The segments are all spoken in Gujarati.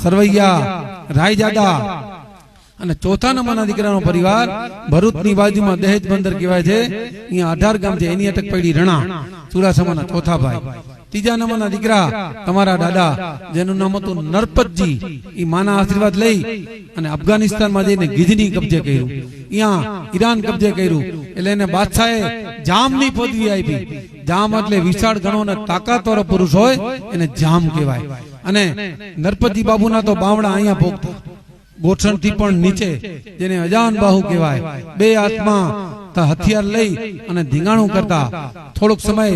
સરવૈયા રાયજાદા અને ચોથા નંબરના દીકરાનો પરિવાર ભરૂચની બાજુમાં દહેજ બંદર કહેવાય છે, અહીંયા 18 ગામ છે, એની અટક પડી રણા ચુડાસમાના ચોથા ભાઈ. ત્રીજા નંબરના દીકરા તમારા દાદા જેનું નામ હતું નરપતજી, એ માના આશીર્વાદ લઈ અને અફઘાનિસ્તાનમાં જઈને ગિજની કબજે કર્યું, અહીંયા ઈરાન કબજે કર્યું, એટલે એને બાદશાહે જામની પદવી આપી. જામ એટલે વિશાળ ગણો અને તાકાતવાળો પુરુષ હોય એને જામ કહેવાય. અને નરપતજી બાબુના તો બાવડા અહીંયા ભોગતા, ગોઠણ થી પણ નીચે, જેને અજાન બાહુ કહેવાય. બે હાથમાં હથિયાર લઈ અને ધીંગાણું કરતા. થોડોક સમય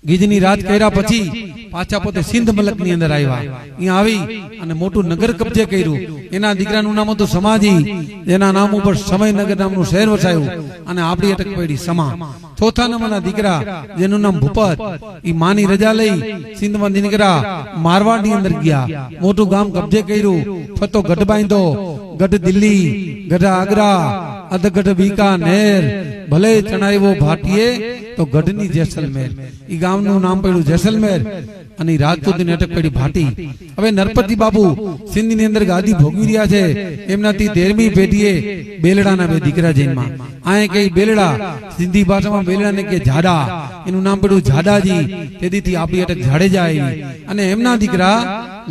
ગીજની રાજ કર્યા પછી પાછા પોતે સિંધ મલક ની અંદર આવ્યા. અહીંયા આવી અને મોટું નગર કબજે કર્યું. એના દીકરાનું નામ હતું સમાજી, જેના નામ ઉપર સમયનગર નામનું શહેર વસાયું અને આપણી અટક પડી સમા. ચોથા નંબરના દીકરા જેનું નામ ભૂપત, એ માની રજા લઈ સિંધમાં નીકળ્યા, મારવાડ ની અંદર ગયા, મોટું ગામ કબજે કર્યું, ફતો ગઢ બાંધ્યો, ગઢ દિલ્હી, ગઢ આગ્રા, અધગઢ બીકાનેર, ભલે ચણાવ્યો ભાટીએ તો ગઢની જેસલમેર. ઈ ગામનું નામ પડ્યું જેસલમેર અને રાજપૂતની અટક પડી ભાટી. હવે નરપતજી બાબુ સિંધ ની અંદર ગાદી ભોગવી રહ્યા છે. એમનાથી 13મી પેઢીએ બેલડાના બે દીકરા જન્મા. આ કઈ બેલડા, સિંધી ભાષામાં બેલડાને કે જાડા, એનું નામ પડ્યું જાડાજી. તેથી આપણી અટક જાડેજા આવી. અને એમના દીકરા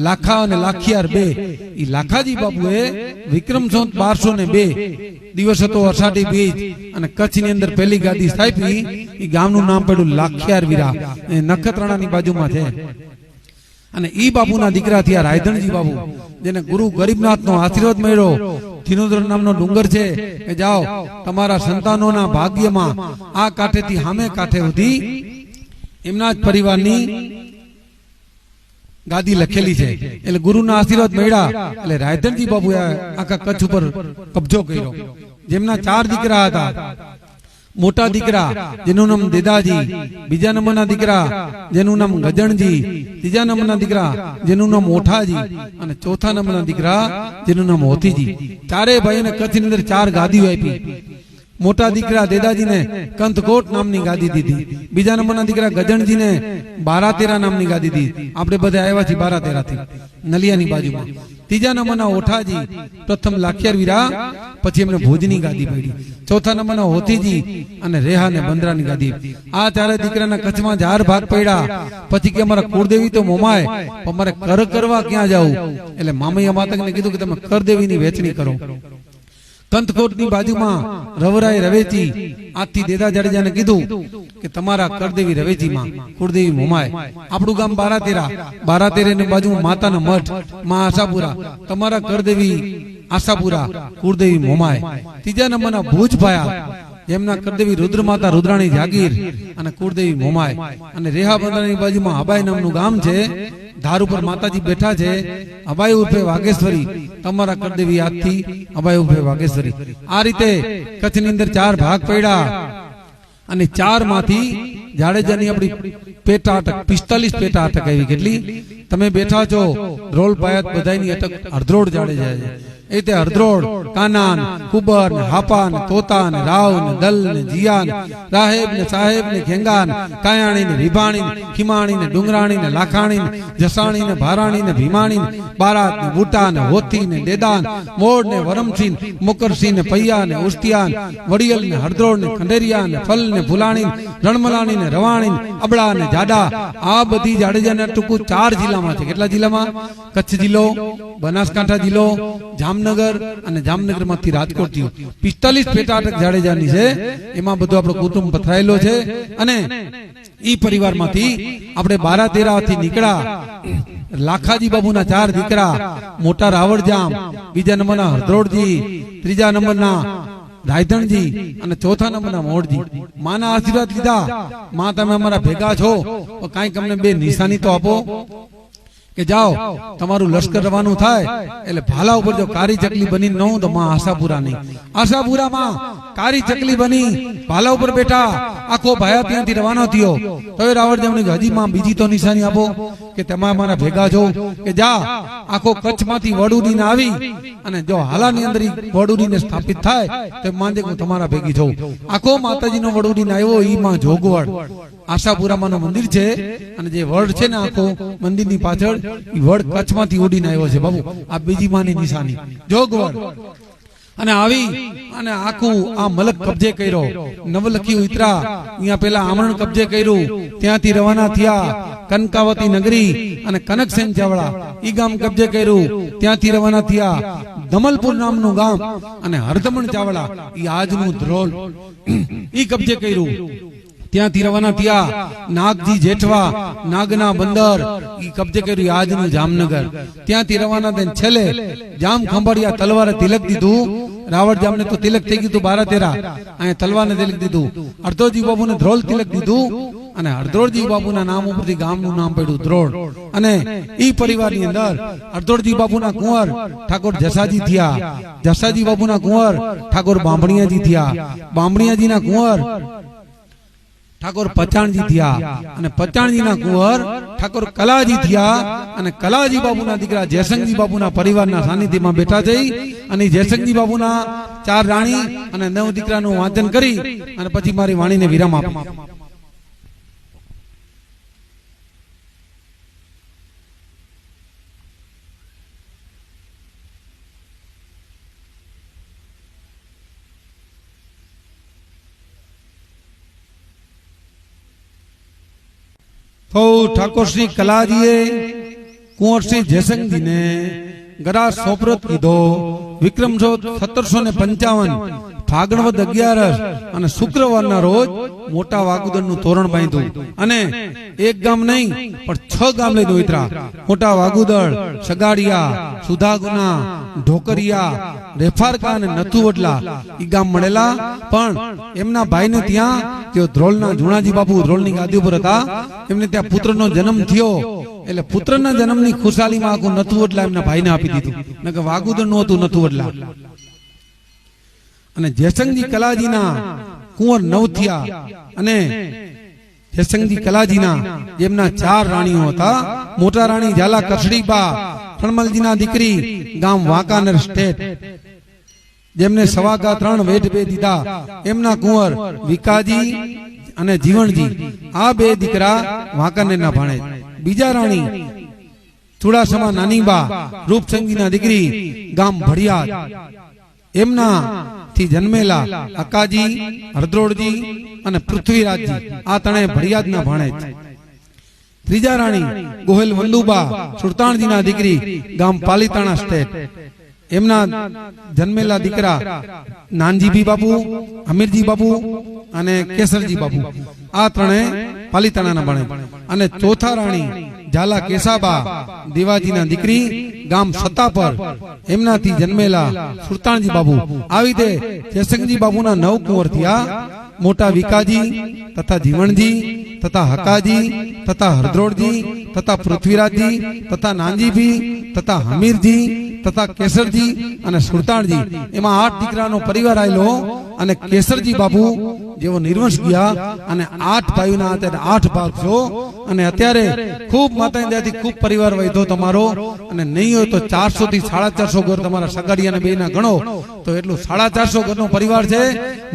લાખા અને લાખિયાર બે. ઈ લાખાજી બાબુએ વિક્રમ સંવત 1202 દિવસ હતો અષાઢી બીજ અને કચ્છ ની અંદર પહેલી ગાદી સ્થાપી. ઈ ગામનું નામ પડ્યું લાખિયાર વીરા, નખત્રાણાની બાજુમાં છે. અને ઈ બાબુના દીકરા થયા રાયધણજી બાબુ, જેને ગુરુ ગરીબનાથ નો આશીર્વાદ મળ્યો. થિનોદર નામનો ડુંગર છે કે જાઓ તમારા સંતાનોના ભાગ્યમાં આ કાંઠેથી સામે કાંઠે સુધી એમના જ પરિવારની ગાદી લખેલી છે. એટલે ગુરુના આશીર્વાદ મળ્યા એટલે રાયધણજી બાબુએ આખા કચ્છ ઉપર કબજો કર્યો. જેમના 4 દીકરા હતા. મોટા દીકરા જેનું નામ દેદાજી, બીજા નંબરના દીકરા જેનું નામ ગજણજી, ત્રીજા નંબરના દીકરા જેનું નામ ઓઠાજી અને ચોથા નંબરના દીકરા જેનું નામ હોતીજી. ચારે ભાઈને કચ્છની અંદર 4 ગાદીઓ આપી. મોટા દીકરા દેદાજીને કંથકોટ નામની ગાદી દીધી. બીજા નંબરના દીકરા ગજણજીને 12-13 નામની ગાદી દીધી. આપણે બધા આવ્યા છીએ 12-13 થી નલિયાની બાજુમાં. ત્રીજા નંબરના ઓઠાજી, પ્રથમ લાખિયાર વીરા, પછી એમને ભુજની ગાદી પડી. ચોથા નંબરના હોતીજી અને રેહા ને બંદરાની ગાદી. આ 4 દીકરાના કચ્છમાં 4 ભાગ પડ્યા. પછી કે અમારા કુળદેવી તો મોમાય, અમારે કર કરવા ક્યાં જવું? એટલે મામૈયા માતકને કીધું કે તમે કરદેવીની વેચણી કરો. કંથકોટની બાજુમાં રવરાય રવેચી આથી દેદા જાડેજાને કીધું કે તમારા કરદેવી રવેચીમાં કુળદેવી મોમાય. આપણું ગામ 12-13 ની બાજુમાં માતાના મઠ માં આશાપુરા, તમારા કરદેવી આશાપુરા, કુળદેવી મોમાય. ત્રીજા નંબરના ભુજ ભાયા, જેમના કરદેવી રુદ્રમાતા રુદ્રાણી જાગીર અને કુળદેવી મોમાય. અને રેહા બંદરાની બાજુમાં અબાઈ નામનું ગામ છે. ધાર ઉપર માતાજી બેઠા છે. અબાઈ ઉર્ફે વાઘેશ્વરી, તમારા કરદેવી આજથી અબાઈ ઉર્ફે વાઘેશ્વરી. આ રીતે કચ્છની અંદર 4 ભાગ પડ્યા. અને 4 માંથી જાડેજાની આપણી પેટા અટક 45 પેટા અટક આવી. કેટલી? તમે બેઠા છો રોલ પાયત બધાની અટક અર્ધરોડ જાડેજા છે. એ તે હરદ્રોડ, કાનાન, કુબર, હાપાન, તોતાન, રાવ, દલ, જીયાન, રાહેબ ને સાહેબ ને ખેંગાન, કાયાણી ને વિભાણી, ખીમાણી ને ડુંગરાણી ને લાખાણી, જસાણી ને ભારાણી ને ભીમાણી, બારાત ને બુટા ને હોથી ને દેદાન, મોડ ને વરમસિંહ, મુકરસિંહ ને પૈયા ને ઉસ્તિયાન, વડિયલ ને હરદ્રોડ ને ખંડેરિયા ને ફલ ને ફુલાણી, રણમલાણી ને રવાણી, અબડા ને જાડા. આ બધી જાડેજાના ટૂંકું 4 જિલ્લામાં છે. કેટલા જિલ્લામાં? કચ્છ જિલ્લો, બનાસકાંઠા જિલ્લો, જામનગર અને જામનગર માંથી રાજકોટ થયું. 45 પેટા અટક જાડેજાની છે. એમાં બધું આપણો કુટુંબ પથરાયેલો છે. અને ઈ પરિવારમાંથી આપણે 12-13 થી નીકળ્યા. લાખાજી બાબુના 4 દીકરા, મોટા રાવળજામ, બીજા નંબરના હરદ્રોડજી, ત્રીજા નંબરના રાયધણજી અને ચોથા નંબરના મોડજી. માના આશીર્વાદ લીધા. માં તમે અમારા ભેગા છો, કાંઈક અમને 2 નિશાની તો આપો કે જાઓ તમારું લશ્કર રવાનું થાય એટલે ભાલા ઉપર જો કારી ચકલી બની ન તો માં આશાપુરા નહીં. આશાપુરામાં કારી ચકલી બની ભાલા ઉપર બેઠા. આખો ભાયા ત્યાંથી રવાનો થયો. તો રાવળજામને હજી માં બીજી તો નિશાની આપો કે તમે અમારા ભેગા છો. કે જા આખો કચ્છમાંથી વડુડીને આવી અને જો હાલાની અંદર વડુડીને સ્થાપિત થાય તો માનજે હું તમારા ભેગી છું. આખો માતાજીનો વડુડીને આવ્યો ઈ માં જોગવડ. આશાપુરામાંનું મંદિર છે અને જે વડ છે ને આખો મંદિરની પાછળ એ વડ કચ્છમાંથી ઉડીને આવ્યો છે બાબુ. આ બીજી માની નિશાની જોગવડ. અને આવી અને આખું આ મલક કબજે કર્યો. નવલખી ઉતરા અહીંયા પેલા આમરણ કબજે કર્યું. ત્યાંથી રવાના થયા કનકાવતી નગરી અને કનકસેન ચાવડા ઈ ગામ કબજે કર્યું. ત્યાંથી રવાના થયા દમલપુર નામનું ગામ અને હરદમણ ચાવડા ઈ આજનું ધ્રોલ ઈ કબજે કર્યું. ત્યાંથી રવાના થયા નાગજી જેઠવા નાગના બંદર ઈ કબજે કર્યું આજનું જામનગર. ત્યાંથી રવાના થઈને છેલ્લે જામ ખંભાળિયા તલવારે તિલક દીધું. રાવણ જામને તો તિલક થઈ ગયું 12-13. અહીંયા તલવારને તિલક દીધું. અર્ધોજી બાબુને ધ્રોલ તિલક દીધું અને હરદોળજી બાબુના નામ ઉપરથી ગામનું નામ પડ્યું ધ્રોળ. અને ઈ પરિવારની અંદર હરદોળજી બાબુના કુંવર ઠાકોર જસાજી થયા. જસાજી બાબુના કુંવર ઠાકોર બાંભણિયાજી થયા. બાંભણિયાજીના કુંવર ઠાકોર પચાણજી થયા અને પચાણજીના કુંવર ઠાકોર કલાજી થયા. અને કલાજી બાબુના દીકરા જયસંગજી બાબુના પરિવારના સાનિધ્યમાં બેઠા જઈ અને જયસંગજી બાબુના 4 રાણી અને 9 દીકરાનું વાંચન કરી અને પછી મારી વાણીને વિરામ આપી. તો ઠાકોર શ્રી કલાજીએ કુંવર શ્રી જયસંગજીને ગરા સોપરત કીધો. વિક્રમ સંવત 1755 ફાગણવદ 11 અને શુક્રવારના રોજ મોટા વાગુદરનું તોરણ બાંધ્યું. અને એક ગામ નહીં પણ 6 ગામ લઈને ઉતરા. મોટા વાગુદર, સગાડિયા, સુધાગુના, ઢોકરિયા, રેફારકા અને નથુવડલા ઈ ગામ મળેલા. પણ એમના ભાઈને ત્યાં તેઓ ધ્રોલના જુણાજી બાપુ ધ્રોલની ગાદી ઉપર હતા. એમને ત્યાં પુત્રનો જન્મ થયો એટલે પુત્રના જન્મની ખુશાલીમાં આખું નથુવડલા એમના ભાઈને આપી દીધું. નકર વાગુદર નું હતું નથુવડલા. અને જયસંગજી કલાજીના કુંવર 9 થયા. અને જયસંગજી કલાજીના જેમના 4 રાણીઓ હતા. મોટા રાણી ઝાલા કરસડીબા ખણમલજીના દીકરી ગામ વાંકાનેર સ્ટેટ જેમને 3.25 વેઢ 2 દીધા. એમના કુંવર વિકાજી અને જીવણજી આ 2 દીકરા વાંકાનેરના ભાણે. બીજા રાણી ચુડાસમા નાનીબા રૂપસંગીના દીકરી ગામ ભડિયાદ એમના થી જન્મેલા અકાજી, હરદ્રોળજી અને પૃથ્વીરાજજી આ ત્રણે ભડિયાદના ભાણેજ. ત્રીજા રાણી ગોહેલ વંદુબા સુરતાણજીના દીકરી ગામ પાલીતાણા સ્ટેટ એમના જન્મેલા દીકરા નાનજીભી બાપુ, અમીરજી બાપુ અને કેસરજી બાપુ આ ત્રણે પાલીતાણાના ભાણેજ. અને ચોથા રાણી ઝાલા કેસાબા દેવાજીના દીકરી ગામ સત્તાપર એમનાથી જન્મેલા સુરતાણજી બાપુ. આવી રીતે જયસંગજી બાપુના 9 કુંવર થયા. મોટા વિકાજી તથા જીવણજી તથા હકાજી તથા હરદ્રોળજી તથા પૃથ્વીરાજજી તથા નાનજીભી તથા હમીરજી તથા કેસરજી અને સુરતાણજી એમાં 8 દીકરાનો પરિવાર આવેલો. અને કેસરજી બાપુ જેવો નિર્વંશ ગયા અને 8 ભાઈઓના અત્યારે 8 ભાગ છો. અને અત્યારે ખૂબ માતાની દયાથી ખૂબ પરિવાર વધ્યો તમારો. અને નહીં હોય તો 400 થી 450 ઘર તમારા સગાડિયા અને બેના ગણો તો એટલું 450 ઘરનો પરિવાર છે.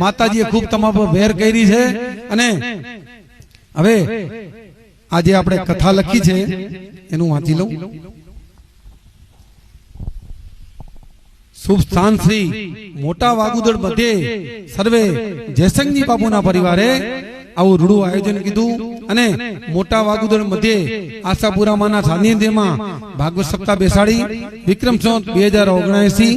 માતાજીએ ખૂબ તમારા પર વેર કરી છે. અને હવે આજે આપણે કથા લખી છે એનું વાંચી લઉં. શુભ સ્થાન શ્રી મોટા વાગુદર મધ્યે સર્વે જયસંગજી બાપુના પરિવારે આવું રૂડું આયોજન કીધું. અને મોટા વાગુદર મધ્યે આશાપુરામાંના સાનિધ્યમાં ભાગવત સપ્તાહ બેસાડી વિક્રમ સંવત 2079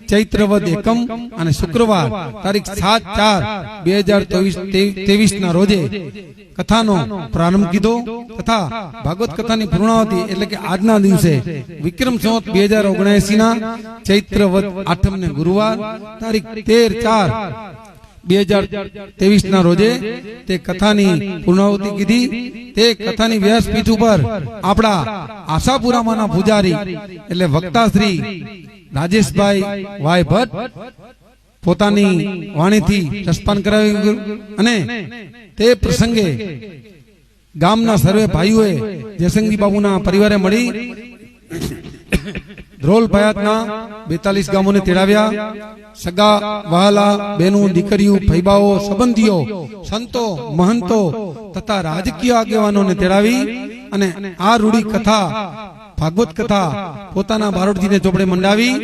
ચૈત્રવદ એકમ અને શુક્રવાર તારીખ 7/4/2023 ના રોજે કથાનો પ્રારંભ કીધો તથા ભાગવત કથાની પૂર્ણાવતિ એટલે કે આજના દિવસે વિક્રમ સંવત 2079 ના ચૈત્રવદ આઠમ ને ગુરુવાર તારીખ 13/4/2023 ના રોજે તે કથાની પૂર્ણાવતિ કીધી. તે કથાની વ્યાસપીઠ ઉપર આપણા આશાપુરામાંના પૂજારી એટલે વક્તા શ્રી રાજેશભાઈ વાય ભટ્ટ પોતાની વાણીથી રસપાન કરાવ્યું. અને તે પ્રસંગે ગામના સર્વે ભાઈઓએ જયસંગજી બાબુના પરિવારે મળી ધ્રોલ ભયાતના 42 ગામોને તેડાવ્યા. સગા વહાલા બહેનો દીકરીઓ ભાઈબાઓ સંબંધીઓ સંતો મહંતો તથા રાજકીય આગેવાનોને તેડાવી અને આ રૂડી કથા ભાગવત કથા પોતાના બારોટજીને ચોપડે મંડાવી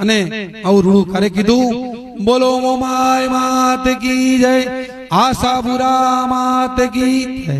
અને આવું રૂડું કાર્ય કીધું. બોલો મોમાય માત કી જય, આશાપુરા માત કી જય.